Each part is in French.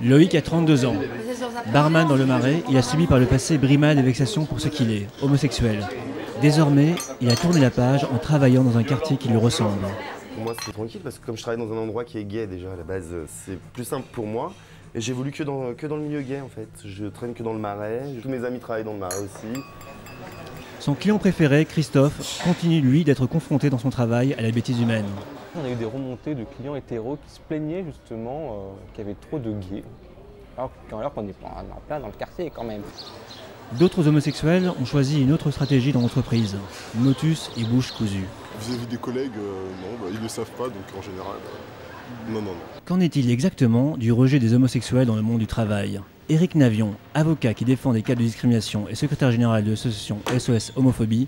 Loïc a 32 ans. Barman dans le Marais, il a subi par le passé brimades et vexations pour ce qu'il est, homosexuel. Désormais, il a tourné la page en travaillant dans un quartier qui lui ressemble. Pour moi, c'est tranquille parce que comme je travaille dans un endroit qui est gay déjà à la base, c'est plus simple pour moi. Et j'évolue que dans le milieu gay en fait. Je traîne que dans le Marais. Tous mes amis travaillent dans le Marais aussi. Son client préféré, Christophe, continue lui d'être confronté dans son travail à la bêtise humaine. On a eu des remontées de clients hétéros qui se plaignaient justement qu'il y avait trop de gays. Alors qu'on est en plein dans le quartier quand même. D'autres homosexuels ont choisi une autre stratégie dans l'entreprise. Motus et bouche cousue. Vis-à-vis des collègues, non, ils ne savent pas, donc en général, non. Qu'en est-il exactement du rejet des homosexuels dans le monde du travail? Éric Navion, avocat qui défend des cas de discrimination et secrétaire général de l'association SOS Homophobie,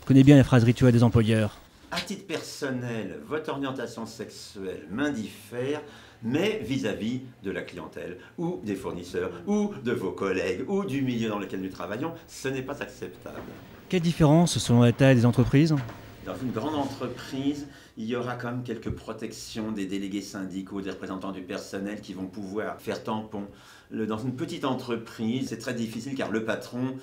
connaît bien les phrases rituelles des employeurs. À titre personnel, votre orientation sexuelle m'indiffère, mais vis-à-vis de la clientèle, ou des fournisseurs, ou de vos collègues, ou du milieu dans lequel nous travaillons, ce n'est pas acceptable. Quelle différence selon la taille des entreprises? Dans une grande entreprise, il y aura quand même quelques protections des délégués syndicaux, des représentants du personnel qui vont pouvoir faire tampon. Dans une petite entreprise, c'est très difficile car le patron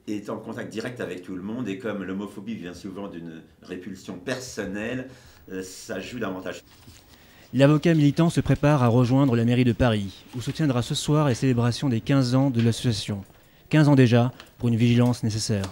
est en contact direct avec tout le monde et comme l'homophobie vient souvent d'une répulsion personnelle, ça joue davantage. L'avocat militant se prépare à rejoindre la mairie de Paris, où se tiendra ce soir la célébration des 15 ans de l'association. 15 ans déjà, pour une vigilance nécessaire.